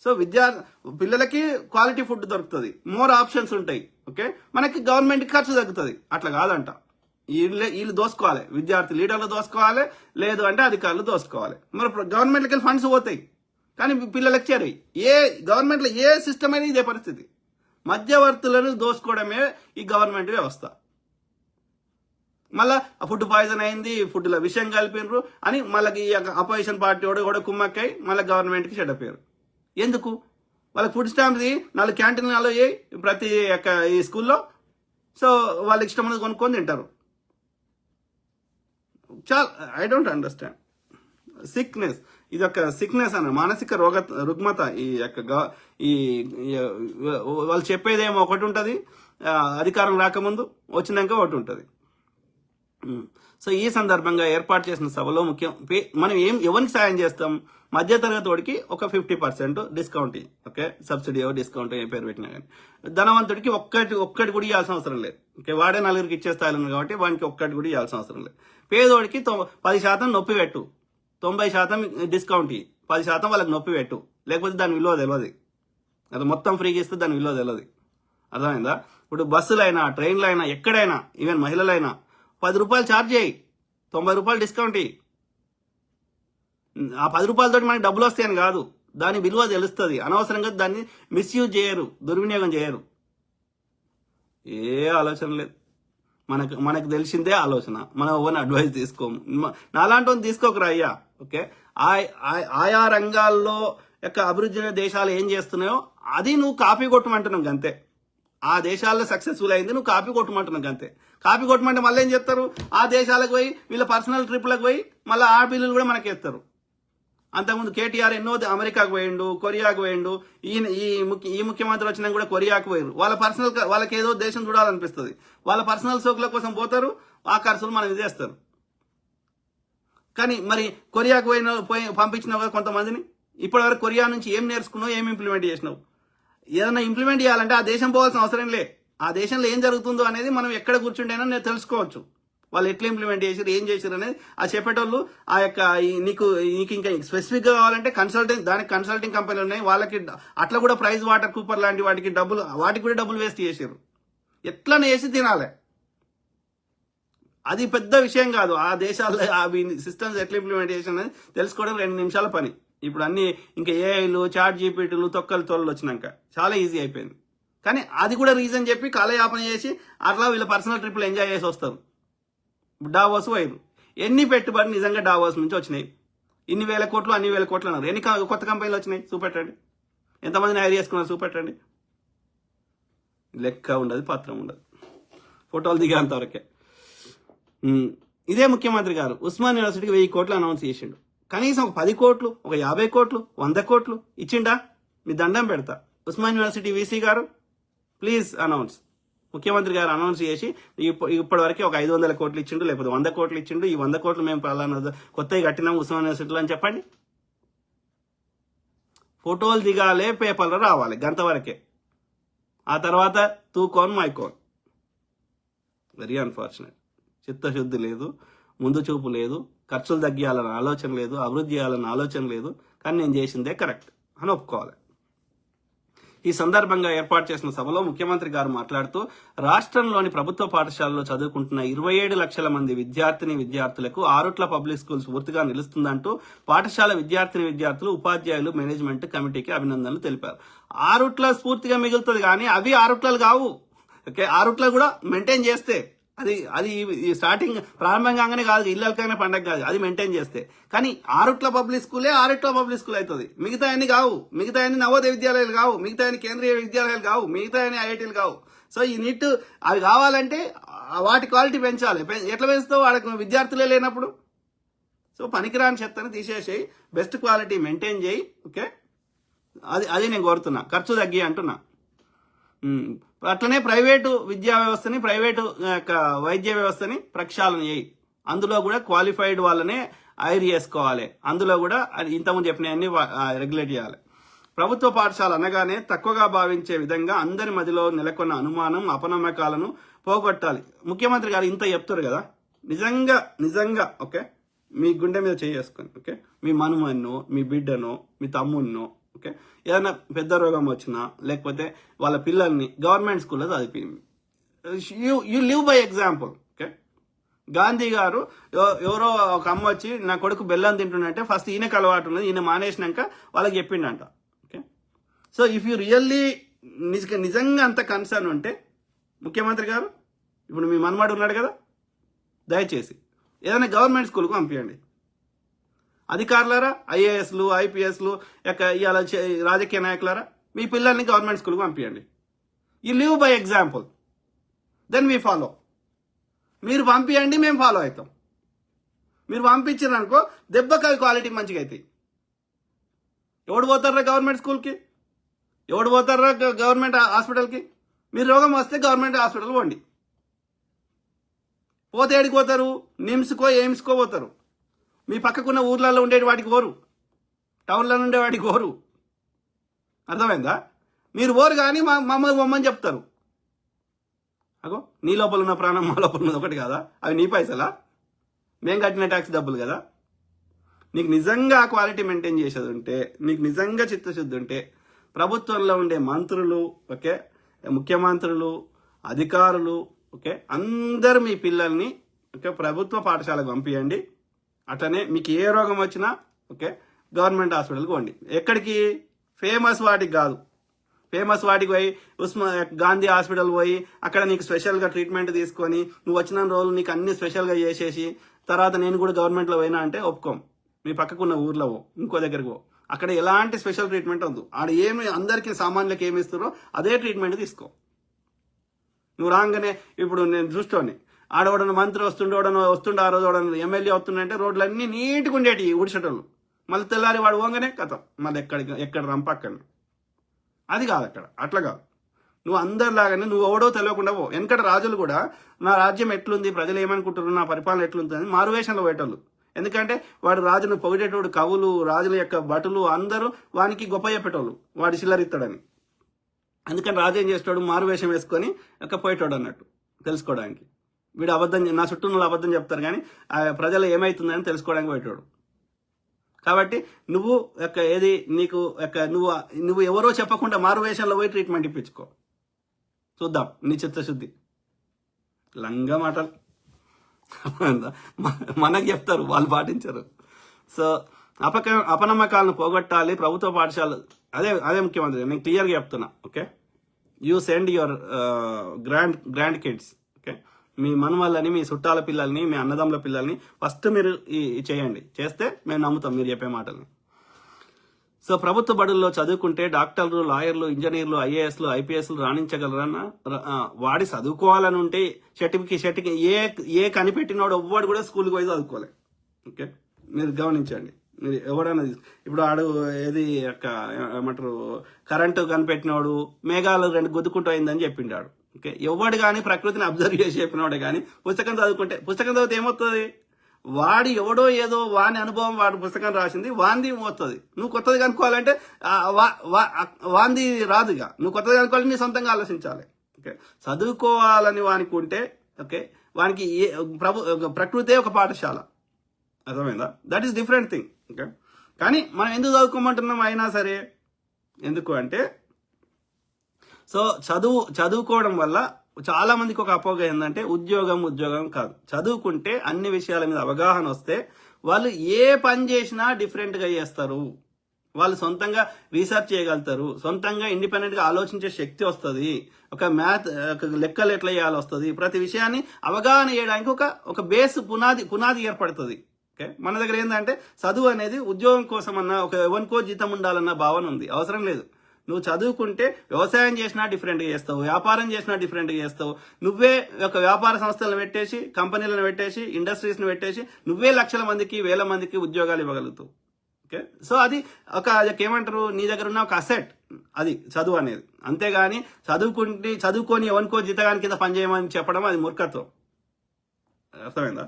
So పిల్లలకి quality food దొరుకుతుంది, more options ఉంటాయి. ఓకే, మనకి గవర్నమెంట్కి ఖర్చు తగ్గుతుంది. అట్లా కాదంట, వీళ్ళు దోసుకోవాలి, విద్యార్థి లీడర్లు దోసుకోవాలి, లేదు అంటే అధికారులు దోసుకోవాలి. మరి గవర్నమెంట్కి వెళ్ళి ఫండ్స్ పోతాయి కానీ పిల్లలకి చేరాయి. గవర్నమెంట్లో ఏ సిస్టమ్ అయినా ఇదే పరిస్థితి. మధ్యవర్తులను దోసుకోవడమే ఈ గవర్నమెంట్ వ్యవస్థ. మళ్ళా ఫుడ్ పాయిజన్ అయింది, ఫుడ్లో విషయం కలిపినరు అని మళ్ళీ అపోజిషన్ పార్టీ కూడా కుమ్మక్కై మళ్ళీ గవర్నమెంట్కి చెడ్డ పేరు. ఎందుకు? వాళ్ళకి ఫుడ్ స్టాంప్ది 4 క్యాంటీన్లు ప్రతి ఈ స్కూల్లో. సో వాళ్ళకి ఇష్టమైనది కొనుక్కొని తింటారు. I don't understand. సిక్నెస్, ఇది ఒక సిక్నెస్ అన్న మానసిక రుగ్మత. వాళ్ళు చెప్పేదేమో ఒకటి ఉంటుంది, అధికారం రాకముందు, వచ్చినాక ఒకటి ఉంటుంది. సో ఈ సందర్భంగా ఏర్పాటు చేసిన సభలో మనం ఎవరికి సాయం చేస్తాం? మధ్యతరగతి వాడికి ఒక 50% డిస్కౌంట్, ఓకే, సబ్సిడీ డిస్కౌంట్ ఏ పేరు పెట్టినా కానీ. ధనవంతుడికి ఒక్కటి కూడా ఇవ్వాల్సిన అవసరం లేదు. ఓకే, వాడే 4కి ఇచ్చే స్థాయిలో ఉంది కాబట్టి వానికి ఒక్కటి కూడా ఇవ్వాల్సిన అవసరం లేదు. పేదోడికి 10% నొప్పి పెట్టు, 90% డిస్కౌంట్ 10% వాళ్ళకి నొప్పి పెట్టు, లేకపోతే దాని విలువ తెలియదు. అది మొత్తం ఫ్రీగా ఇస్తే దాని విలువ తెలియదు. అర్థమైందా? ఇప్పుడు బస్సులైనా ట్రైన్లైనా ఎక్కడైనా ఈవెన్ మహిళలైనా 10 రూపాయలు ఛార్జ్ చేయి, 90 రూపాయలు డిస్కౌంట్ ఇయ్యి. ఆ 10 రూపాయలతో మనకి డబ్బులు వస్తాయని కాదు, దాని విలువ తెలుస్తుంది. అనవసరంగా దాన్ని మిస్యూజ్ చేయరు, దుర్వినియోగం చేయరు. ఏ ఆలోచన లేదు. మనకు తెలిసిందే ఆలోచన. మనం ఓన్ అడ్వైస్ తీసుకోము. నాలాంటి తీసుకోకరా అయ్యా. ఓకే, ఆయా రంగాల్లో యొక్క అభివృద్ధి దేశాలు ఏం చేస్తున్నాయో అది నువ్వు కాపీ కొట్టమంటున్నావు అంతే. ఆ దేశాల్లో సక్సెస్ఫుల్ అయింది, నువ్వు కాపీ కొట్టమంటున్నావు అంతే. కాపీ కొట్టమంటే మళ్ళీ ఏం చేస్తారు? ఆ దేశాలకు పోయి వీళ్ళ పర్సనల్ ట్రిప్లకు పోయి మళ్ళీ ఆ బిల్లులు కూడా మనకి ఇస్తారు. అంతకుముందు కేటీఆర్ ఎన్నో అమెరికాకు పోయిండు, కొరియాకు పోయిండు. ఈ ముఖ్యమంత్రి వచ్చినా కూడా కొరియాకు పోయారు. వాళ్ళకి ఏదో దేశం చూడాలనిపిస్తుంది, వాళ్ళ పర్సనల్ సోకుల కోసం పోతారు, ఆ ఖర్చులు మనం చేస్తారు. కానీ మరి కొరియాకు పంపించినావు కొంతమందిని. ఇప్పటివరకు కొరియా నుంచి ఏం నేర్చుకున్నావు, ఏం ఇంప్లిమెంట్ చేసినావు? ఏదైనా ఇంప్లిమెంట్ చేయాలంటే ఆ దేశం పోవాల్సిన అవసరం లే. ఆ దేశంలో ఏం జరుగుతుందో అనేది మనం ఎక్కడ కూర్చుంటేనా నేను తెలుసుకోవచ్చు. వాళ్ళు ఎట్లా ఇంప్లిమెంట్ చేశారు, ఏం చేశారు అనేది ఆ చెప్పేటోళ్ళు. ఆ యొక్క నీకు ఇంకా స్పెసిఫిక్గా కావాలంటే దానికి కన్సల్టింగ్ కంపెనీలు ఉన్నాయి, వాళ్ళకి అట్లా కూడా ప్రైజ్ వాటర్ కూపర్ లాంటి వాటికి కూడా డబ్బులు వేస్ట్ చేశారు. ఎట్లనే వేసి తినాలి, అది పెద్ద విషయం కాదు. ఆ దేశాల్లో అవి సిస్టమ్స్ ఎట్లా ఇంప్లిమెంట్ చేసిన అనేది తెలుసుకోవడం 2 నిమిషాల పని. ఇప్పుడు అన్ని ఇంకా ఏఐలు, చాట్ జీపీటీలు, తొక్కలు వచ్చినాక చాలా ఈజీ అయిపోయింది. కానీ అది కూడా రీజన్ చెప్పి కాలయాపన చేసి అట్లా వీళ్ళ పర్సనల్ ట్రిప్లు ఎంజాయ్ చేసి వస్తారు. డావోస్ వైరు ఎన్ని పెట్టుబడి నిజంగా డావోస్ నుంచి వచ్చినాయి? ఇన్ని వేల కోట్లు, అన్ని వేల కోట్లు అన్నారు. ఎన్ని కొత్త కంపెనీలు వచ్చినాయి చూపెట్టండి, ఎంతమందిని హైర్ చేసుకున్నారు చూపెట్టండి. లెక్క ఉండదు, పత్రం ఉండదు, ఫోటోలు దిగేంతవరకే. ఇదే ముఖ్యమంత్రి గారు ఉస్మాన్ యూనివర్సిటీకి 1000 కోట్లు అనౌన్స్ చేసిండు. కనీసం ఒక 10 కోట్లు, ఒక 50 కోట్లు, 100 కోట్లు ఇచ్చిండా? మీ దండం పెడతా. ఉస్మాన్ యూనివర్సిటీ వీసీ గారు ప్లీజ్ అనౌన్స్. ముఖ్యమంత్రి గారు అనౌన్స్ చేసి ఇప్పటి వరకు ఒక 500 కోట్లు ఇచ్చిండు, లేకపోతే 100 కోట్లు ఇచ్చిండు. ఈ 100 కోట్లు మేము కొత్తగా కట్టినాం ఉస్మాన్ యూనివర్సిటీలో అని చెప్పండి. ఫోటోలు దిగాలే, పేపర్లు రావాలి, గంతవరకే. ఆ తర్వాత తూకోన్ మైకోన్. Very unfortunate. చిత్తశుద్ధి లేదు, ముందు చూపు లేదు, ఖర్చులు తగ్గియాలన్న ఆలోచన లేదు, అభివృద్ధి చేయాలన్న ఆలోచన లేదు. కానీ నేను చేసిందే కరెక్ట్ అని ఒప్పుకోవాలి. ఈ సందర్భంగా ఏర్పాటు చేసిన సభలో ముఖ్యమంత్రి గారు మాట్లాడుతూ రాష్ట్రంలోని ప్రభుత్వ పాఠశాలలో చదువుకుంటున్న 27 లక్షల మంది విద్యార్థులకు ఆరుట్ల పబ్లిక్ స్కూల్ స్ఫూర్తిగా నిలుస్తుందంటూ పాఠశాల విద్యార్థులు, ఉపాధ్యాయులు, మేనేజ్మెంట్ కమిటీకి అభినందనలు తెలిపారు. ఆరుట్ల స్ఫూర్తిగా మిగులుతుంది కానీ అవి ఆరుట్లలు కావు. ఓకే, ఆరుట్ల కూడా మెయింటైన్ చేస్తే అది స్టార్టింగ్ ప్రారంభం కాగానే కాదు, ఇళ్ళకైనా పండగ కాదు, అది మెయింటైన్ చేస్తే. కానీ ఆరుట్ల పబ్లిక్ స్కూల్ అవుతుంది. మిగతా అన్ని కావు, మిగతా అన్ని నవోదయ విద్యాలయాలు కావు, మిగతా అన్ని కేంద్రీయ విద్యాలయాలు కావు, మిగతా అన్ని ఐఐటీలు కావు. సో ఈ నీట్ అవి కావాలంటే వాటి క్వాలిటీ పెంచాలి. ఎట్లా పెంచుతావు? వాళ్ళకి విద్యార్థులే లేనప్పుడు. సో పనికిరాని చెత్తని తీసేసి బెస్ట్ క్వాలిటీ మెయింటైన్ చేయి. ఓకే, అది నేను కోరుతున్నా. ఖర్చు తగ్గి అంటున్నా. అట్లనే ప్రైవేటు విద్యా వ్యవస్థని, ప్రైవేటు వైద్య వ్యవస్థని ప్రక్షాళన చేయి. అందులో కూడా క్వాలిఫైడ్ వాళ్ళనే హైర్ చేసుకోవాలి. అందులో కూడా ఇంతకుముందు చెప్పినవన్నీ రెగ్యులేట్ చేయాలి. ప్రభుత్వ పాఠశాల అనగానే తక్కువగా భావించే విధంగా అందరి మధ్యలో నెలకొన్న అనుమానం, అపనమ్మకాలను పోగొట్టాలి. ముఖ్యమంత్రి గారు ఇంత చెప్తారు కదా, నిజంగా ఓకే, మీ గుండె మీద చేసుకొని ఓకే, మీ మనుమన్నో, మీ బిడ్డనో, మీ తమ్మున్నో ఓకే, ఏదైనా పెద్ద రోగం వచ్చినా లేకపోతే వాళ్ళ పిల్లల్ని గవర్నమెంట్ స్కూల్లో చదివింది. You live by example. Okay, Gandhi గారు ఎవరో ఒక అమ్మ వచ్చి నా కొడుకు బెల్లం తింటుండంటే ఫస్ట్ ఈయనకు అలవాటు ఉన్నది, ఈయన మానేసినాక వాళ్ళకి చెప్పిండంట. Okay, so if you really నిజంగా అంత కన్సర్న్ ఉంటే ముఖ్యమంత్రి గారు, ఇప్పుడు మీ మనమాడు ఉన్నాడు కదా, దయచేసి ఏదైనా గవర్నమెంట్ స్కూల్కి పంపించండి. అధికారులారా, ఐఏఎస్లు ఐపీఎస్లు ఇవాళ రాజకీయ నాయకులారా, మీ పిల్లల్ని గవర్నమెంట్ స్కూల్కి పంపించండి. You live by example, then we follow. మీరు పంపించండి, మేము ఫాలో అవుతాం. మీరు పంపించారనుకో దెబ్బకి క్వాలిటీ మంచిగా అవుతాయి. ఎవడు పోతారా గవర్నమెంట్ స్కూల్కి, ఎవడు పోతారా గవర్నమెంట్ హాస్పిటల్కి? మీరు రోగం వస్తే గవర్నమెంట్ హాస్పిటల్ పోండి. పోతే ఏడికి పోతారు? నిమ్స్కో ఎయిమ్స్కో పోతారు. మీ పక్కకున్న ఊర్లలో ఉండే వాటికి పోరు, టౌన్లో ఉండే వాటికి పోరు. అర్థమైందా? మీరు పోరు కానీ మమ్మల్ని బొమ్మని చెప్తారు. అగో నీ లోపల ఉన్న ప్రాణం మా లోపల ఉన్నది ఒకటి కదా, అవి నీ పైసలా? మేము కట్టిన ట్యాక్స్ డబ్బులు కదా. నీకు నిజంగా క్వాలిటీ మెయింటైన్ చేసేది ఉంటే, నీకు నిజంగా చిత్తశుద్ధి ఉంటే ప్రభుత్వంలో ఉండే మంత్రులు, ఓకే, ముఖ్యమంత్రులు, అధికారులు, ఓకే, అందరు మీ పిల్లల్ని ఓకే ప్రభుత్వ పాఠశాలకు పంపించండి. అట్లనే మీకు ఏ రోగం వచ్చినా ఓకే గవర్నమెంట్ హాస్పిటల్కి పోండి. ఎక్కడికి? ఫేమస్ వాటికి కాదు. ఫేమస్ వాటికి పోయి గాంధీ హాస్పిటల్ పోయి అక్కడ నీకు స్పెషల్గా ట్రీట్మెంట్ తీసుకొని నువ్వు వచ్చిన రోజులు నీకు అన్ని స్పెషల్గా చేసేసి తర్వాత నేను కూడా గవర్నమెంట్లో పోయినా అంటే ఒప్పుకోం. మీ పక్కకున్న ఊర్లో ఇంకో దగ్గరికి పో, అక్కడ ఎలాంటి స్పెషల్ ట్రీట్మెంట్ వద్దు. ఆడ ఏమి అందరికీ సామాన్యులకు ఏమి ఇస్తారో అదే ట్రీట్మెంట్ తీసుకో. నువ్వు రాగానే ఇప్పుడు నేను చూస్తోని ఆడవడన మంత్రి వస్తుండే ఆ రోజు ఎమ్మెల్యే వస్తుండంటే రోడ్లన్నీ నీట్గా ఉండేటి ఊడిచేటోళ్ళు. మళ్ళీ తెల్లారి వాడు పోగానే కథం మళ్ళీ ఎక్కడ రంపక్కని. అది కాదు అక్కడ, అట్లా కాదు. నువ్వు అందరిలాగానే నువ్వు ఎవడో తెలియకుండా పో. వెనకట రాజులు కూడా నా రాజ్యం ఎట్లుంది, ప్రజలు ఏమనుకుంటున్నారు, నా పరిపాలన ఎట్లుంది అని మారువేషంలో పోయేటోళ్ళు. ఎందుకంటే వాడు రాజును పొగిడేటోడు, కవులు, రాజుల యొక్క భటులు అందరూ వానికి గొప్ప చెప్పేటోళ్ళు, వాడు చిల్లరిస్తాడని. అందుకని రాజు ఏం చేస్తాడు, మారువేషం వేసుకొని పోయేటోడు అన్నట్టు తెలుసుకోవడానికి. వీడు అబద్ధం, నా చుట్టూ నువ్వు అబద్ధం చెప్తారు కానీ ప్రజలు ఏమవుతుందని తెలుసుకోవడానికి పోయేటోడు. కాబట్టి నువ్వు ఏది నీకు నువ్వు ఎవరో చెప్పకుండా మారువేషంలో పోయి ట్రీట్మెంట్ ఇప్పించుకో. చూద్దాం నీ చిత్తశుద్ధి. లంగా మాటలు మనకు చెప్తారు, వాళ్ళు పాటించరు. సో అపనమ్మకాలను పోగొట్టాలి ప్రభుత్వ పాఠశాల. అదే ముఖ్యమంత్రి, నేను క్లియర్గా చెప్తున్నా. Okay, you send your grandkids, okay, మీ మనవాళ్ళని, మీ చుట్టాల పిల్లల్ని, మీ అన్నదమ్ముల పిల్లల్ని ఫస్ట్ మీరు చేయండి. చేస్తే మేము నమ్ముతాం మీరు చెప్పే మాటల్ని. సో ప్రభుత్వ బడుల్లో చదువుకుంటే డాక్టర్లు, లాయర్లు, ఇంజనీర్లు, ఐఏఎస్లు, ఐపీఎస్లు రాణించగలరన్న వాడి చదువుకోవాలని ఉంటే షర్ట్కి ఏ కనిపెట్టినోడు ఎవ్వడు కూడా స్కూల్కి పోయి చదువుకోవాలి. ఓకే, మీరు గమనించండి. మీరు ఎవడన్నా ఇప్పుడు ఆడు ఏది ఏమంటారు కరెంటు కనిపెట్టినోడు మేఘాలు 2 గుద్దుకుంటూ అయిందని చెప్పిండాడు. ఓకే, ఎవడు కానీ ప్రకృతిని అబ్జర్వ్ చేసి చెప్పినవాడే కానీ పుస్తకం చదివితే ఏమవుతుంది? వాడి ఎవడో ఏదో వాని అనుభవం, వాడు పుస్తకం రాసింది వాంది వస్తుంది. నువ్వు కొత్తది కనుక్కోవాలంటే వాంది రాదుగా. నువ్వు కొత్తది కనుక్కోవాలి, నీ సొంతంగా ఆలోచించాలి. ఓకే, చదువుకోవాలని వానికి ఉంటే ఓకే వానికి ప్రకృతే ఒక పాఠశాల. అర్థమైందా? That is different thing. Okay, కానీ మనం ఎందుకు చదువుకోమంటున్నాం అయినా సరే? ఎందుకు అంటే సో చదువుకోవడం వల్ల చాలా మందికి ఒక అపోహ ఏంటంటే ఉద్యోగం కాదు. చదువుకుంటే అన్ని విషయాల మీద అవగాహన వస్తే వాళ్ళు ఏ పని చేసినా డిఫరెంట్గా చేస్తారు. వాళ్ళు సొంతంగా రీసెర్చ్ చేయగలుగుతారు, సొంతంగా ఇండిపెండెంట్గా ఆలోచించే శక్తి వస్తుంది, ఒక లెక్కలు ఎట్లా చేయాలి వస్తుంది. ప్రతి విషయాన్ని అవగాహన చేయడానికి ఒక బేస్ పునాది ఏర్పడుతుంది. ఓకే, మన దగ్గర ఏంటంటే చదువు అనేది ఉద్యోగం కోసం అన్న ఎవరికో జీతం ఉండాలన్న భావన ఉంది. అవసరం లేదు. నువ్వు చదువుకుంటే వ్యవసాయం చేసినా డిఫరెంట్గా చేస్తావు, వ్యాపారం చేసినా డిఫరెంట్గా చేస్తావు. నువ్వే ఒక వ్యాపార సంస్థలను పెట్టేసి, కంపెనీలను పెట్టేసి, ఇండస్ట్రీస్ని పెట్టేసి నువ్వే లక్షల మందికి, వేల మందికి ఉద్యోగాలు ఇవ్వగలుగుతావు. ఓకే, సో అది ఏమంటారు, నీ దగ్గర ఉన్న ఒక అసెట్ అది చదువు అనేది. అంతేగాని చదువుకొని ఎవరికో జీతగాని కింద పనిచేయమని చెప్పడం అది మూర్ఖత్వం. అర్థమైందా?